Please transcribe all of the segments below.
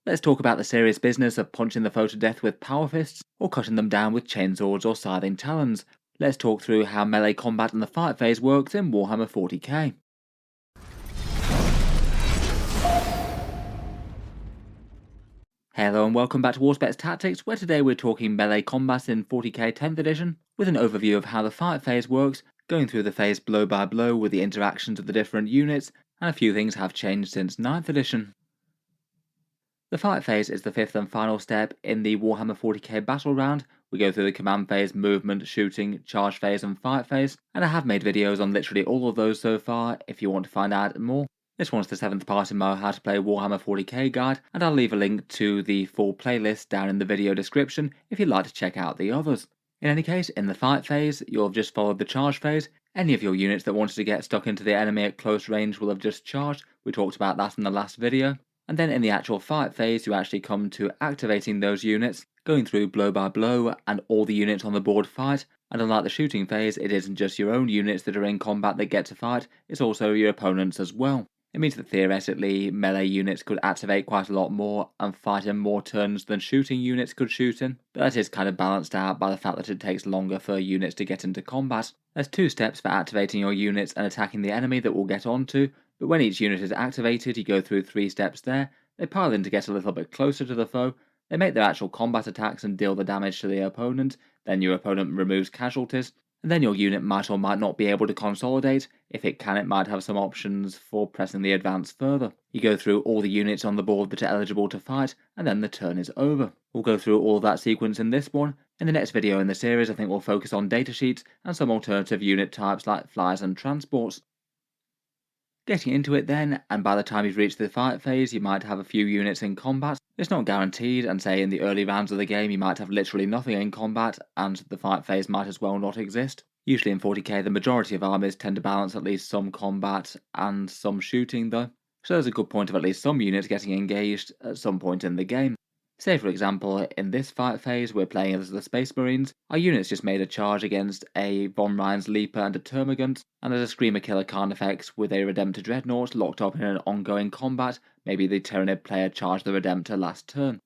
Let's talk about the serious business of punching the foe to death with power fists, or cutting them down with chainswords or scything talons. Let's talk through how melee combat in the fight phase works in Warhammer 40k. Hello and welcome back to Auspex Tactics, where today we're talking melee combat in 40k 10th edition, with an overview of how the fight phase works, going through the phase blow by blow with the interactions of the different units, and a few things have changed since 9th edition. The fight phase is the fifth and final step in the Warhammer 40k battle round. We go through the command phase, movement, shooting, charge phase and fight phase, and I have made videos on literally all of those so far if you want to find out more. This one's the 7th part in my How to Play Warhammer 40k guide, and I'll leave a link to the full playlist down in the video description if you'd like to check out the others. In any case, in the fight phase, you'll have just followed the charge phase. Any of your units that wanted to get stuck into the enemy at close range will have just charged. We talked about that in the last video. And then in the actual fight phase, you actually come to activating those units, going through blow by blow, and all the units on the board fight. And unlike the shooting phase, it isn't just your own units that are in combat that get to fight, it's also your opponents as well. It means that theoretically, melee units could activate quite a lot more and fight in more turns than shooting units could shoot in, but that is kind of balanced out by the fact that it takes longer for units to get into combat. There's 2 steps for activating your units and attacking the enemy that we'll get onto, but when each unit is activated, you go through 3 steps there. They pile in to get a little bit closer to the foe, they make their actual combat attacks and deal the damage to the opponent, then your opponent removes casualties, and then your unit might or might not be able to consolidate. If it can, it might have some options for pressing the advance further. You go through all the units on the board that are eligible to fight, and then the turn is over. We'll go through all of that sequence in this one. In the next video in the series, I think we'll focus on datasheets and some alternative unit types like flyers and transports. Getting into it then, and by the time you've reached the fight phase, you might have a few units in combat. It's not guaranteed, and say in the early rounds of the game you might have literally nothing in combat, and the fight phase might as well not exist. Usually in 40k the majority of armies tend to balance at least some combat and some shooting though, so there's a good point of at least some units getting engaged at some point in the game. Say for example, in this fight phase we're playing as the Space Marines. Our units just made a charge against a Von Ryan's Leaper and a Termagant, and there's a Screamer Killer Carnifex with a Redemptor Dreadnought locked up in an ongoing combat. Maybe the Tyranid player charged the Redemptor last turn.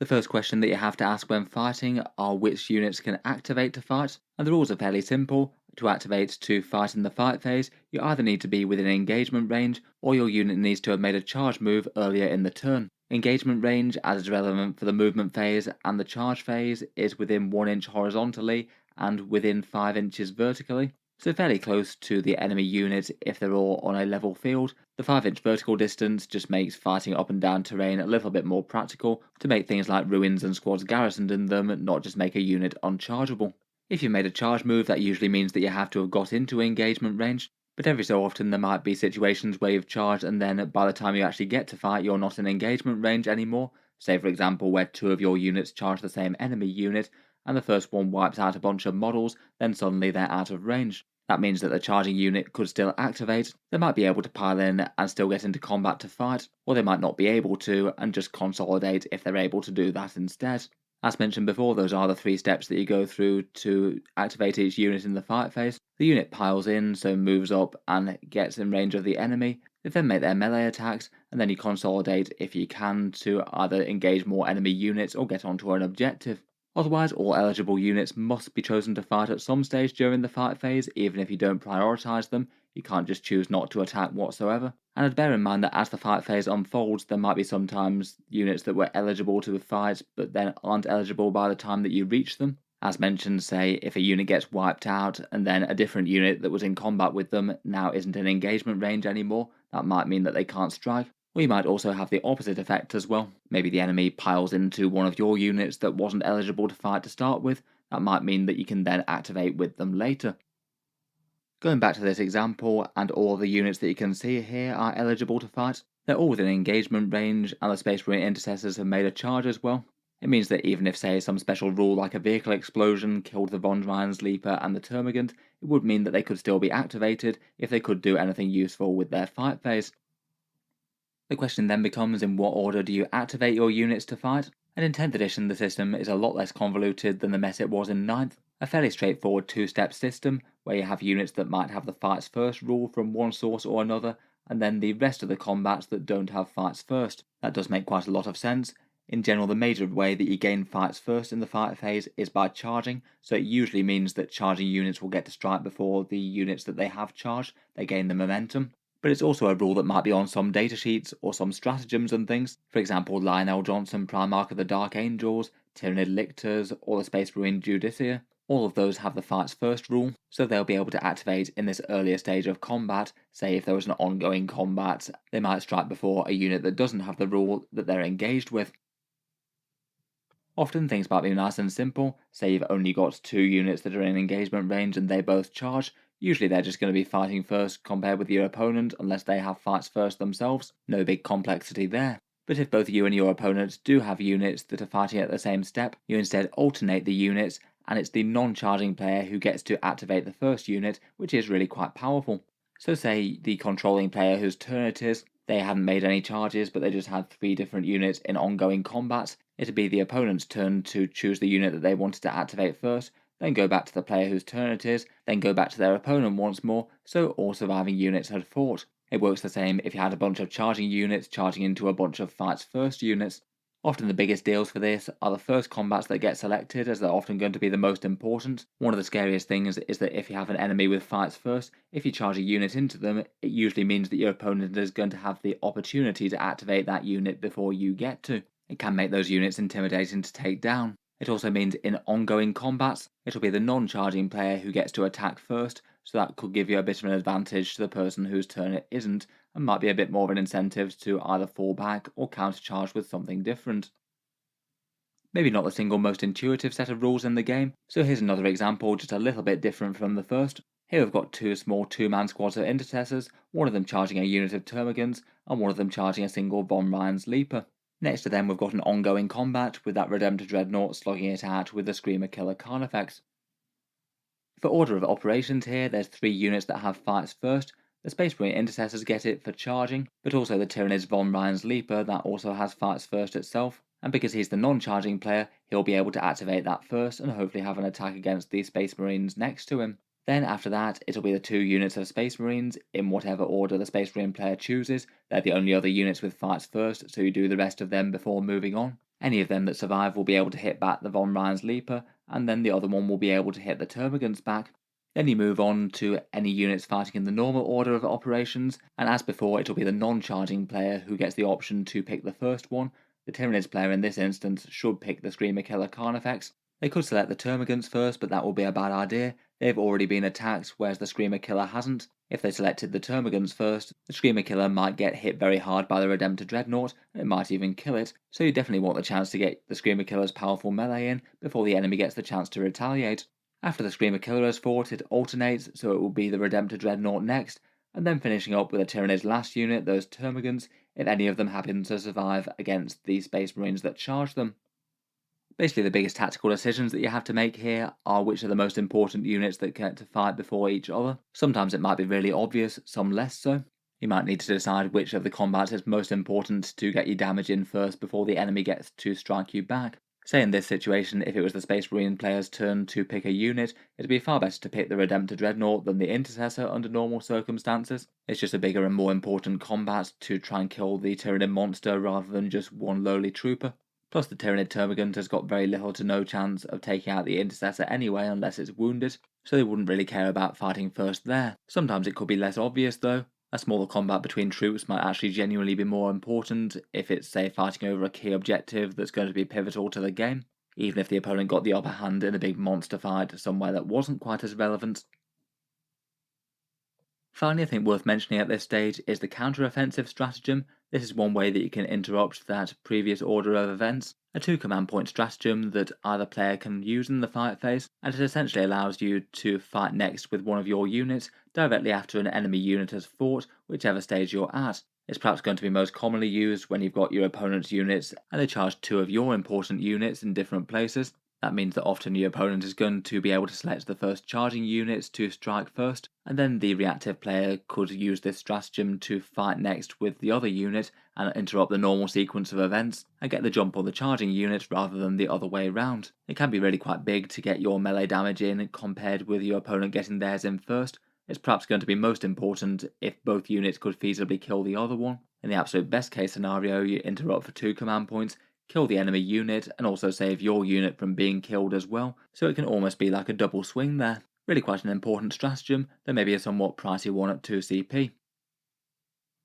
The first question that you have to ask when fighting are which units can activate to fight, and the rules are fairly simple. To activate to fight in the fight phase, you either need to be within engagement range, or your unit needs to have made a charge move earlier in the turn. Engagement range, as is relevant for the movement phase and the charge phase, is within 1 inch horizontally and within 5 inches vertically, so fairly close to the enemy unit if they're all on a level field. The 5-inch vertical distance just makes fighting up and down terrain a little bit more practical to make things like ruins and squads garrisoned in them not just make a unit unchargeable. If you made a charge move, that usually means that you have to have got into engagement range, but every so often there might be situations where you've charged and then by the time you actually get to fight you're not in engagement range anymore. Say for example where 2 of your units charge the same enemy unit and the first one wipes out a bunch of models, then suddenly they're out of range. That means that the charging unit could still activate, they might be able to pile in and still get into combat to fight, or they might not be able to and just consolidate if they're able to do that instead. As mentioned before, those are the 3 steps that you go through to activate each unit in the fight phase. The unit piles in, so moves up and gets in range of the enemy. They then make their melee attacks, and then you consolidate if you can to either engage more enemy units or get onto an objective. Otherwise, all eligible units must be chosen to fight at some stage during the fight phase, even if you don't prioritise them. You can't just choose not to attack whatsoever. And bear in mind that as the fight phase unfolds, there might be sometimes units that were eligible to fight, but then aren't eligible by the time that you reach them. As mentioned, say, if a unit gets wiped out, and then a different unit that was in combat with them now isn't in engagement range anymore, that might mean that they can't strike. Or you might also have the opposite effect as well. Maybe the enemy piles into one of your units that wasn't eligible to fight to start with. That might mean that you can then activate with them later. Going back to this example, and all the units that you can see here are eligible to fight. They're all within engagement range, and the Space Marine Intercessors have made a charge as well. It means that even if, say, some special rule like a vehicle explosion killed the Von Ryan's Leaper and the Termagant, it would mean that they could still be activated if they could do anything useful with their fight phase. The question then becomes, in what order do you activate your units to fight? And in 10th edition the system is a lot less convoluted than the mess it was in 9th. A fairly straightforward 2-step system, where you have units that might have the fights first rule from one source or another, and then the rest of the combats that don't have fights first. That does make quite a lot of sense. In general, the major way that you gain fights first in the fight phase is by charging, so it usually means that charging units will get to strike before the units that they have charged, they gain the momentum. But it's also a rule that might be on some datasheets or some stratagems and things. For example, Lionel Johnson, Primarch of the Dark Angels, Tyranid Lictors, or the Space Marine Judicia. All of those have the fights first rule, so they'll be able to activate in this earlier stage of combat. Say if there was an ongoing combat, they might strike before a unit that doesn't have the rule that they're engaged with. Often things might be nice and simple. Say you've only got 2 units that are in engagement range and they both charge. Usually they're just going to be fighting first compared with your opponent unless they have fights first themselves. No big complexity there. But if both you and your opponent do have units that are fighting at the same step, you instead alternate the units, and it's the non-charging player who gets to activate the first unit, which is really quite powerful. So say the controlling player whose turn it is, they hadn't made any charges but they just had 3 different units in ongoing combat. It'd be the opponent's turn to choose the unit that they wanted to activate first, then go back to the player whose turn it is, then go back to their opponent once more, so all surviving units had fought. It works the same if you had a bunch of charging units charging into a bunch of fights first units. Often the biggest deals for this are the first combats that get selected, as they're often going to be the most important. One of the scariest things is that if you have an enemy with fights first, if you charge a unit into them, it usually means that your opponent is going to have the opportunity to activate that unit before you get to. It can make those units intimidating to take down. It also means in ongoing combats, it'll be the non-charging player who gets to attack first, so that could give you a bit of an advantage to the person whose turn it isn't, and might be a bit more of an incentive to either fall back or countercharge with something different. Maybe not the single most intuitive set of rules in the game, so here's another example just a little bit different from the first. Here we've got 2 small 2-man squads of intercessors, one of them charging a unit of termagants, and one of them charging a single von Ryan's Leaper. Next to them we've got an ongoing combat with that Redemptor Dreadnought slogging it out with the Screamer Killer Carnifex. For order of operations here, there's 3 units that have fights first. The Space Marine Intercessors get it for charging, but also the Tyrannid's von Ryan's Leaper that also has fights first itself, and because he's the non-charging player, he'll be able to activate that first and hopefully have an attack against the Space Marines next to him. Then after that, it'll be the 2 units of Space Marines, in whatever order the Space Marine player chooses. They're the only other units with fights first, so you do the rest of them before moving on. Any of them that survive will be able to hit back the von Ryan's Leaper, and then the other one will be able to hit the Termagants back. Then you move on to any units fighting in the normal order of operations, and as before, it'll be the non-charging player who gets the option to pick the first one. The Tyrannid's player in this instance should pick the Screamer Killer Carnifex. They could select the Termagants first, but that will be a bad idea. They've already been attacked, whereas the Screamer Killer hasn't. If they selected the Termagants first, the Screamer Killer might get hit very hard by the Redemptor Dreadnought, and it might even kill it, so you definitely want the chance to get the Screamer Killer's powerful melee in before the enemy gets the chance to retaliate. After the Screamer Killer has fought, it alternates, so it will be the Redemptor Dreadnought next, and then finishing up with the Tyrannid's last unit, those Termagants, if any of them happen to survive against the Space Marines that charge them. Basically, the biggest tactical decisions that you have to make here are which are the most important units that get to fight before each other. Sometimes it might be really obvious, some less so. You might need to decide which of the combats is most important to get your damage in first before the enemy gets to strike you back. Say in this situation, if it was the Space Marine player's turn to pick a unit, it'd be far better to pick the Redemptor Dreadnought than the Intercessor under normal circumstances. It's just a bigger and more important combat to try and kill the Tyrannid monster rather than just one lowly trooper. Plus the Tyrannid Termagant has got very little to no chance of taking out the Intercessor anyway unless it's wounded, so they wouldn't really care about fighting first there. Sometimes it could be less obvious though. A smaller combat between troops might actually genuinely be more important if it's, say, fighting over a key objective that's going to be pivotal to the game, even if the opponent got the upper hand in a big monster fight somewhere that wasn't quite as relevant. Finally, I think worth mentioning at this stage is the counter-offensive stratagem. This is one way that you can interrupt that previous order of events. A 2 command point stratagem that either player can use in the fight phase, and it essentially allows you to fight next with one of your units directly after an enemy unit has fought, whichever stage you're at. It's perhaps going to be most commonly used when you've got your opponent's units and they charge 2 of your important units in different places. That means that often your opponent is going to be able to select the first charging units to strike first, and then the reactive player could use this stratagem to fight next with the other unit and interrupt the normal sequence of events and get the jump on the charging unit rather than the other way round. It can be really quite big to get your melee damage in compared with your opponent getting theirs in first, It's perhaps going to be most important if both units could feasibly kill the other one. In the absolute best case scenario, you interrupt for 2 command points, kill the enemy unit, and also save your unit from being killed as well, so it can almost be like a double swing there. Really quite an important stratagem, though maybe a somewhat pricey one at 2 CP.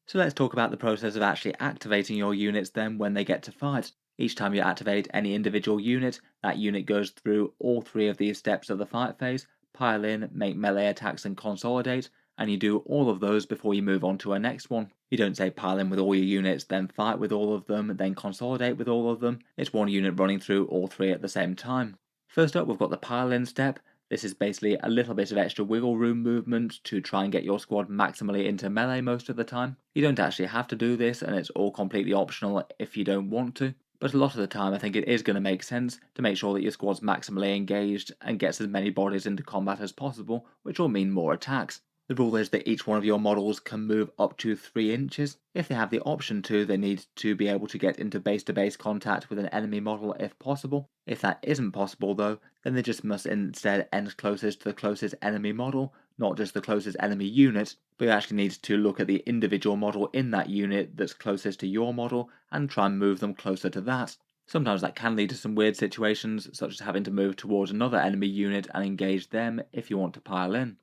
So let's talk about the process of actually activating your units then when they get to fight. Each time you activate any individual unit, that unit goes through all 3 of these steps of the fight phase: pile in, make melee attacks, and consolidate, and you do all of those before you move on to a next one. You don't say pile in with all your units, then fight with all of them, then consolidate with all of them. It's one unit running through all 3 at the same time. First up, we've got the pile in step. This is basically a little bit of extra wiggle room movement to try and get your squad maximally into melee most of the time. You don't actually have to do this, and it's all completely optional if you don't want to. But a lot of the time I think it is going to make sense to make sure that your squad's maximally engaged and gets as many bodies into combat as possible, which will mean more attacks. The rule is that each one of your models can move up to 3 inches. If they have the option to, they need to be able to get into base-to-base contact with an enemy model if possible. If that isn't possible though, then they just must instead end closest to the closest enemy model, not just the closest enemy unit, but you actually need to look at the individual model in that unit that's closest to your model and try and move them closer to that. Sometimes that can lead to some weird situations, such as having to move towards another enemy unit and engage them if you want to pile in.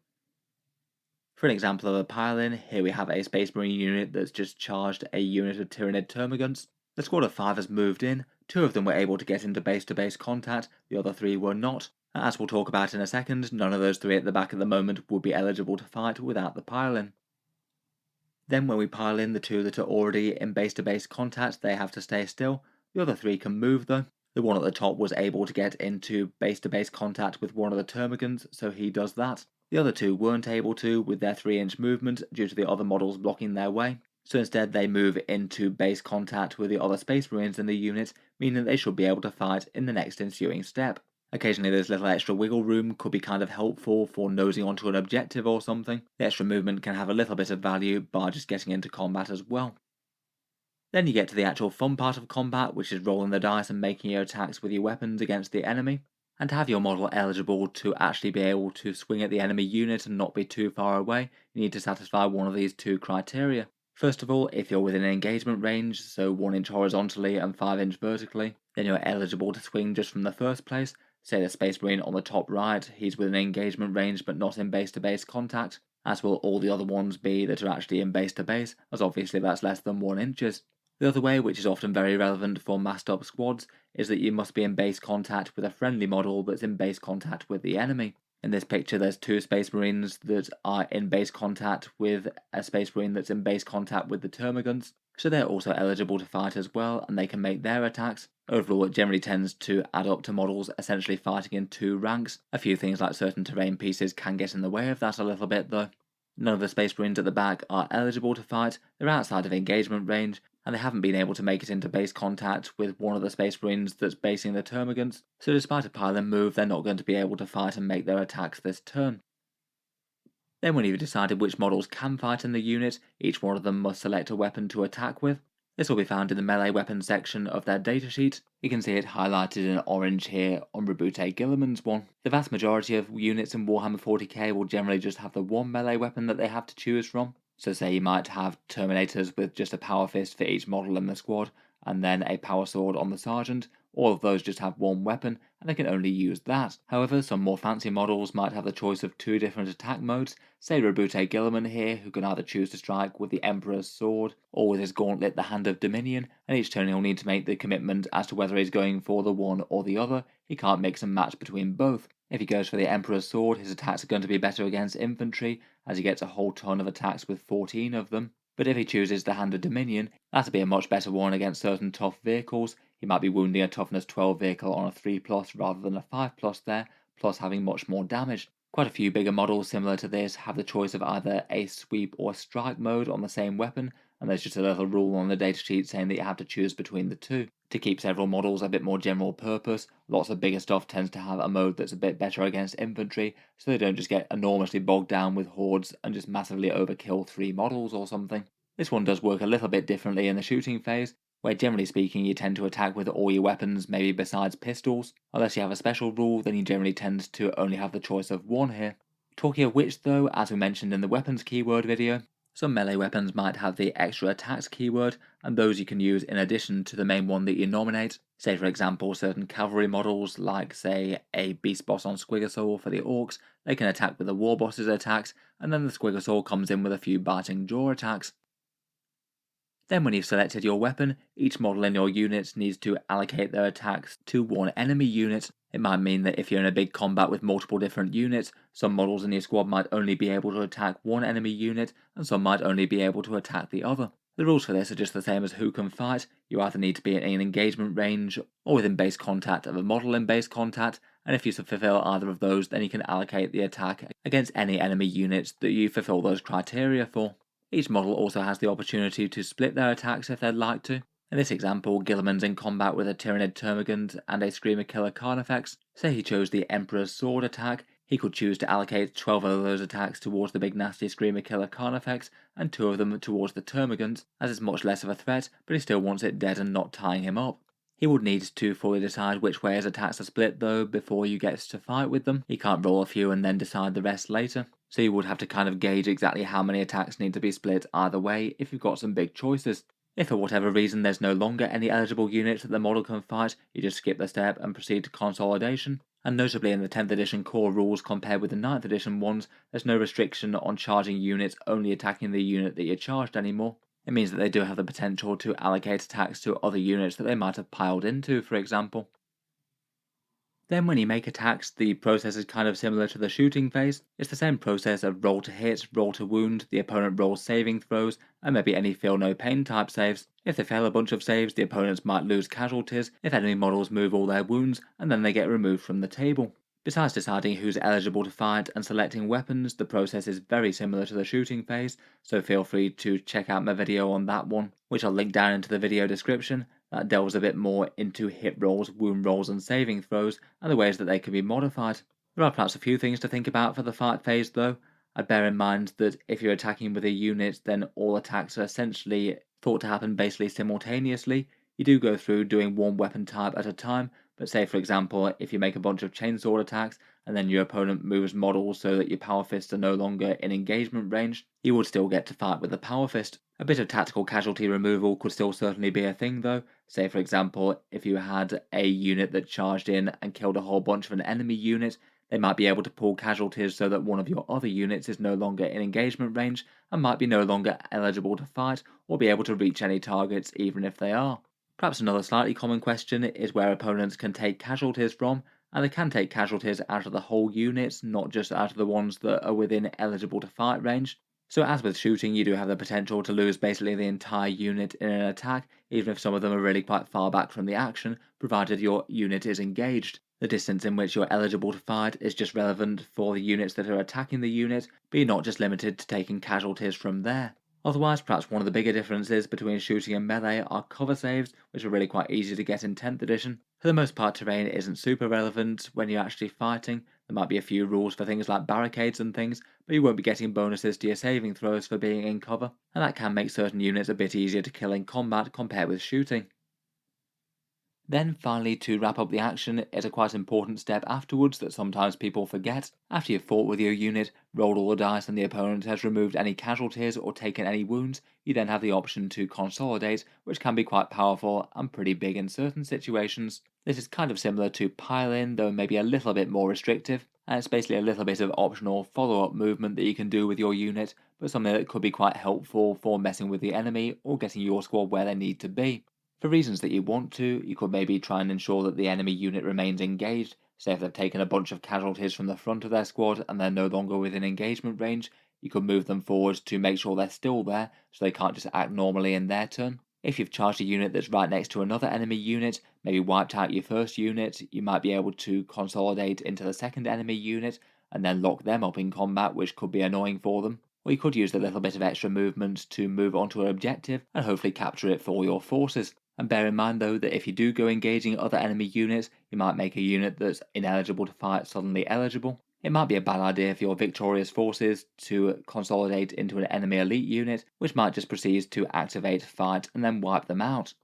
For an example of a pile-in, here we have a Space Marine unit that's just charged a unit of Tyranid Termagants. The squad of 5 has moved in, 2 of them were able to get into base-to-base contact, the other 3 were not. As we'll talk about in a second, none of those 3 at the back at the moment would be eligible to fight without the pile-in. Then when we pile in the 2 that are already in base-to-base contact, they have to stay still. The other 3 can move though. The one at the top was able to get into base-to-base contact with one of the Termagants, so he does that. The other 2 weren't able to with their 3-inch movement due to the other models blocking their way, so instead they move into base contact with the other Space Marines in the unit, meaning they should be able to fight in the next ensuing step. Occasionally this little extra wiggle room could be kind of helpful for nosing onto an objective or something. The extra movement can have a little bit of value by just getting into combat as well. Then you get to the actual fun part of combat, which is rolling the dice and making your attacks with your weapons against the enemy. And to have your model eligible to actually be able to swing at the enemy unit and not be too far away, you need to satisfy one of these 2 criteria. First of all, if you're within engagement range, so 1 inch horizontally and 5 inch vertically, then you're eligible to swing just from the first place. Say the Space Marine on the top right, he's within engagement range but not in base-to-base contact, as will all the other ones be that are actually in base-to-base, as obviously that's less than 1 inches. The other way, which is often very relevant for massed up squads, is that you must be in base contact with a friendly model that's in base contact with the enemy. In this picture there's 2 Space Marines that are in base contact with a Space Marine that's in base contact with the Termagants, so they're also eligible to fight as well and they can make their attacks. Overall it generally tends to add up to models essentially fighting in 2 ranks. A few things like certain terrain pieces can get in the way of that a little bit though. None of the Space Marines at the back are eligible to fight, they're outside of engagement range, and they haven't been able to make it into base contact with one of the Space Marines that's basing the Termagants, so despite a pile-in move, they're not going to be able to fight and make their attacks this turn. Then when you've decided which models can fight in the unit, each one of them must select a weapon to attack with. This will be found in the melee weapons section of their datasheet. You can see it highlighted in orange here on Rebute Gilliman's one. The vast majority of units in Warhammer 40k will generally just have the one melee weapon that they have to choose from. So say you might have Terminators with just a power fist for each model in the squad, and then a power sword on the sergeant. All of those just have one weapon, and they can only use that. However, some more fancy models might have the choice of 2 different attack modes. Say Rebute Gilliman here, who can either choose to strike with the Emperor's Sword, or with his gauntlet the Hand of Dominion, and each turn he'll need to make the commitment as to whether he's going for the one or the other. He can't mix and match between both. If he goes for the Emperor's Sword, his attacks are going to be better against infantry, as he gets a whole ton of attacks with 14 of them. But if he chooses the Hand of Dominion, that'll be a much better one against certain tough vehicles. He might be wounding a toughness 12 vehicle on a 3+ rather than a 5+ there, plus having much more damage. Quite a few bigger models similar to this have the choice of either a sweep or strike mode on the same weapon, and there's just a little rule on the datasheet saying that you have to choose between the 2. To keep several models a bit more general purpose, lots of bigger stuff tends to have a mode that's a bit better against infantry, so they don't just get enormously bogged down with hordes and just massively overkill 3 models or something. This one does work a little bit differently in the shooting phase, where generally speaking you tend to attack with all your weapons, maybe besides pistols. Unless you have a special rule, then you generally tend to only have the choice of 1 here. Talking of which though, as we mentioned in the weapons keyword video, some melee weapons might have the extra attacks keyword, and those you can use in addition to the main one that you nominate. Say for example, certain cavalry models, like say a beast boss on Squigosaur for the orcs, they can attack with the war boss's attacks, and then the Squigosaur comes in with a few biting jaw attacks. Then when you've selected your weapon, each model in your unit needs to allocate their attacks to one enemy unit. It might mean that if you're in a big combat with multiple different units, some models in your squad might only be able to attack one enemy unit, and some might only be able to attack the other. The rules for this are just the same as who can fight. You either need to be in an engagement range or within base contact of a model in base contact, and if you fulfill either of those, then you can allocate the attack against any enemy units that you fulfill those criteria for. Each model also has the opportunity to split their attacks if they'd like to. In this example, Gilliman's in combat with a Tyrannid Termagant and a Screamer Killer Carnifex. Say he chose the Emperor's Sword attack, he could choose to allocate 12 of those attacks towards the big nasty Screamer Killer Carnifex and 2 of them towards the Termagant, as it's much less of a threat, but he still wants it dead and not tying him up. He would need to fully decide which way his attacks are split though before you get to fight with them. He can't roll a few and then decide the rest later. So you would have to kind of gauge exactly how many attacks need to be split either way if you've got some big choices. If for whatever reason there's no longer any eligible units that the model can fight, you just skip the step and proceed to consolidation. And notably in the 10th edition core rules compared with the 9th edition ones, there's no restriction on charging units only attacking the unit that you're charged anymore. It means that they do have the potential to allocate attacks to other units that they might have piled into, for example. Then when you make attacks, the process is kind of similar to the shooting phase. It's the same process of roll to hit, roll to wound, the opponent rolls saving throws, and maybe any feel no pain type saves. If they fail a bunch of saves, the opponents might lose casualties if enemy models move all their wounds, and then they get removed from the table. Besides deciding who's eligible to fight and selecting weapons, the process is very similar to the shooting phase, so feel free to check out my video on that one, which I'll link down into the video description. That delves a bit more into hit rolls, wound rolls, and saving throws, and the ways that they can be modified. There are perhaps a few things to think about for the fight phase though. I'd bear in mind that if you're attacking with a unit, then all attacks are essentially thought to happen basically simultaneously. You do go through doing one weapon type at a time, but say for example, if you make a bunch of chainsword attacks, and then your opponent moves models so that your power fists are no longer in engagement range, you would still get to fight with the power fist. A bit of tactical casualty removal could still certainly be a thing though. Say for example, if you had a unit that charged in and killed a whole bunch of an enemy unit, they might be able to pull casualties so that one of your other units is no longer in engagement range and might be no longer eligible to fight or be able to reach any targets even if they are. Perhaps another slightly common question is where opponents can take casualties from, and they can take casualties out of the whole unit, not just out of the ones that are within eligible to fight range. So as with shooting, you do have the potential to lose basically the entire unit in an attack, even if some of them are really quite far back from the action, provided your unit is engaged. The distance in which you're eligible to fight is just relevant for the units that are attacking the unit, but you're not just limited to taking casualties from there. Otherwise, perhaps one of the bigger differences between shooting and melee are cover saves, which are really quite easy to get in 10th edition. For the most part, terrain isn't super relevant when you're actually fighting. There might be a few rules for things like barricades and things, but you won't be getting bonuses to your saving throws for being in cover, and that can make certain units a bit easier to kill in combat compared with shooting. Then finally, to wrap up the action is a quite important step afterwards that sometimes people forget. After you've fought with your unit, rolled all the dice and the opponent has removed any casualties or taken any wounds, you then have the option to consolidate, which can be quite powerful and pretty big in certain situations. This is kind of similar to pile in, though maybe a little bit more restrictive, and it's basically a little bit of optional follow-up movement that you can do with your unit, but something that could be quite helpful for messing with the enemy or getting your squad where they need to be. For reasons that you want to, you could maybe try and ensure that the enemy unit remains engaged. Say if they've taken a bunch of casualties from the front of their squad and they're no longer within engagement range, you could move them forward to make sure they're still there so they can't just act normally in their turn. If you've charged a unit that's right next to another enemy unit, maybe wiped out your first unit, you might be able to consolidate into the second enemy unit and then lock them up in combat, which could be annoying for them. Or you could use a little bit of extra movement to move onto an objective and hopefully capture it for your forces. And bear in mind though that if you do go engaging other enemy units, you might make a unit that's ineligible to fight suddenly eligible. It might be a bad idea for your victorious forces to consolidate into an enemy elite unit, which might just proceed to activate, fight, and then wipe them out.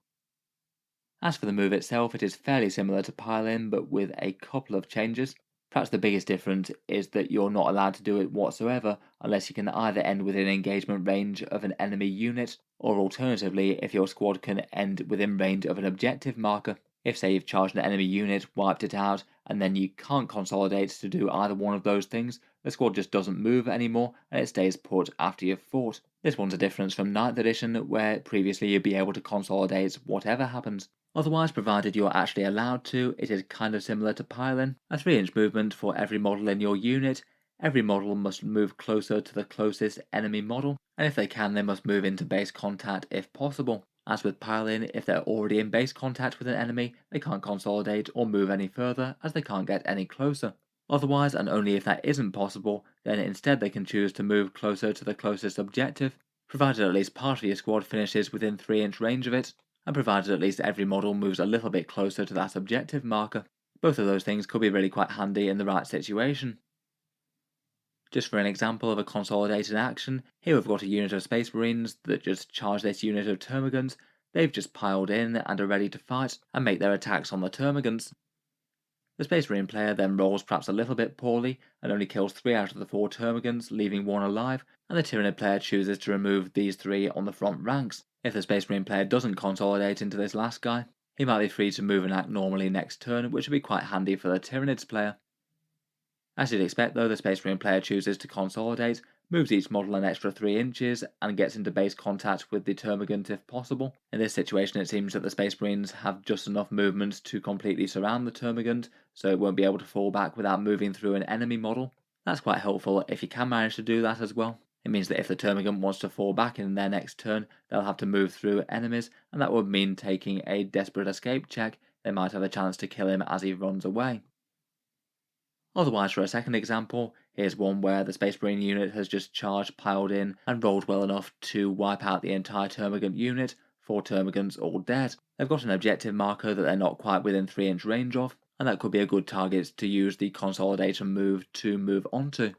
As for the move itself, it is fairly similar to pile in, but with a couple of changes. Perhaps the biggest difference is that you're not allowed to do it whatsoever unless you can either end within engagement range of an enemy unit, or alternatively if your squad can end within range of an objective marker. If say you've charged an enemy unit, wiped it out, and then you can't consolidate to do either one of those things, the squad just doesn't move anymore and it stays put after you've fought. This one's a difference from 9th edition, where previously you'd be able to consolidate whatever happens. Otherwise, provided you're actually allowed to, it is kind of similar to piling. A 3-inch movement for every model in your unit. Every model must move closer to the closest enemy model, and if they can, they must move into base contact if possible. As with piling, if they're already in base contact with an enemy, they can't consolidate or move any further as they can't get any closer. Otherwise, and only if that isn't possible, then instead they can choose to move closer to the closest objective, provided at least part of your squad finishes within 3-inch range of it, and provided at least every model moves a little bit closer to that objective marker. Both of those things could be really quite handy in the right situation. Just for an example of a consolidated action, here we've got a unit of Space Marines that just charge this unit of Termagants. They've just piled in and are ready to fight and make their attacks on the Termagants. The Space Marine player then rolls perhaps a little bit poorly and only kills 3 out of the 4 Termagants, leaving 1 alive, and the Tyranid player chooses to remove these 3 on the front ranks. If the Space Marine player doesn't consolidate into this last guy, he might be free to move and act normally next turn, which would be quite handy for the Tyranids player. As you'd expect though, the Space Marine player chooses to consolidate, moves each model an extra 3 inches, and gets into base contact with the Termagant if possible. In this situation it seems that the Space Marines have just enough movement to completely surround the Termagant, so it won't be able to fall back without moving through an enemy model. That's quite helpful if you can manage to do that as well. It means that if the Termagant wants to fall back in their next turn, they'll have to move through enemies, and that would mean taking a desperate escape check. They might have a chance to kill him as he runs away. Otherwise, for a second example, here's one where the Space Marine unit has just charged, piled in, and rolled well enough to wipe out the entire Termagant unit, 4 Termagants all dead. They've got an objective marker that they're not quite within 3-inch range of, and that could be a good target to use the consolidation move to move onto.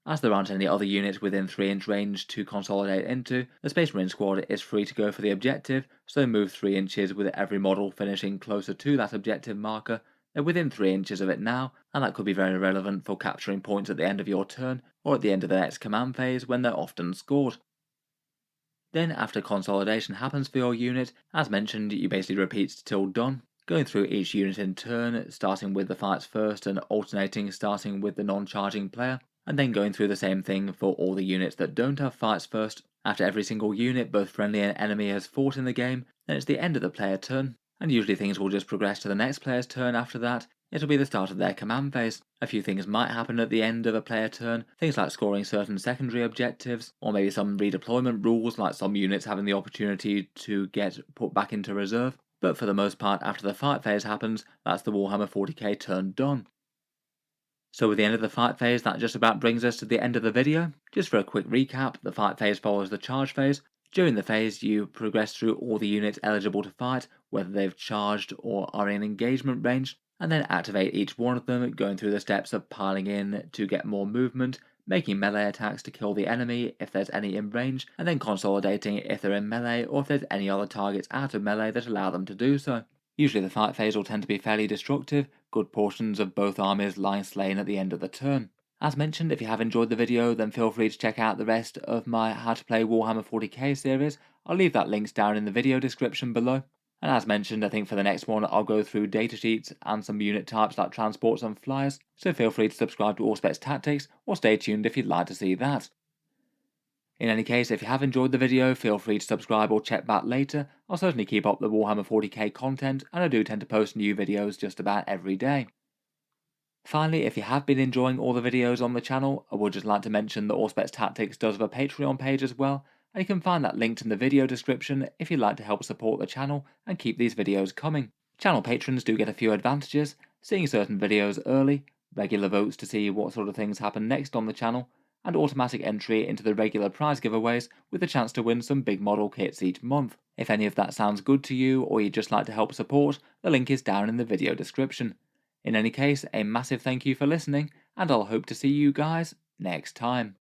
As there aren't any other units within 3-inch range to consolidate into, the Space Marine squad is free to go for the objective, so they move 3 inches with every model finishing closer to that objective marker. They're within 3 inches of it now, and that could be very relevant for capturing points at the end of your turn, or at the end of the next command phase when they're often scored. Then, after consolidation happens for your unit, as mentioned, you basically repeat till done, going through each unit in turn, starting with the fights first and alternating starting with the non-charging player, and then going through the same thing for all the units that don't have fights first. After every single unit, both friendly and enemy, has fought in the game, then it's the end of the player turn, and usually things will just progress to the next player's turn after that. It'll be the start of their command phase. A few things might happen at the end of a player turn, things like scoring certain secondary objectives, or maybe some redeployment rules like some units having the opportunity to get put back into reserve, but for the most part after the fight phase happens, that's the Warhammer 40k turn done. So with the end of the fight phase, that just about brings us to the end of the video. Just for a quick recap, the fight phase follows the charge phase. During the phase, you progress through all the units eligible to fight, whether they've charged or are in engagement range, and then activate each one of them, going through the steps of piling in to get more movement, making melee attacks to kill the enemy if there's any in range, and then consolidating if they're in melee or if there's any other targets out of melee that allow them to do so. Usually the fight phase will tend to be fairly destructive, good portions of both armies lying slain at the end of the turn. As mentioned, if you have enjoyed the video, then feel free to check out the rest of my How to Play Warhammer 40k series. I'll leave that links down in the video description below. And as mentioned, I think for the next one I'll go through datasheets and some unit types like transports and flyers, so feel free to subscribe to Auspex Tactics or stay tuned if you'd like to see that. In any case, if you have enjoyed the video, feel free to subscribe or check back later. I'll certainly keep up the Warhammer 40k content, and I do tend to post new videos just about every day. Finally, if you have been enjoying all the videos on the channel, I would just like to mention that Auspex Tactics does have a Patreon page as well, and you can find that linked in the video description if you'd like to help support the channel and keep these videos coming. Channel patrons do get a few advantages, seeing certain videos early, regular votes to see what sort of things happen next on the channel, and automatic entry into the regular prize giveaways with a chance to win some big model kits each month. If any of that sounds good to you or you'd just like to help support, the link is down in the video description. In any case, a massive thank you for listening, and I'll hope to see you guys next time.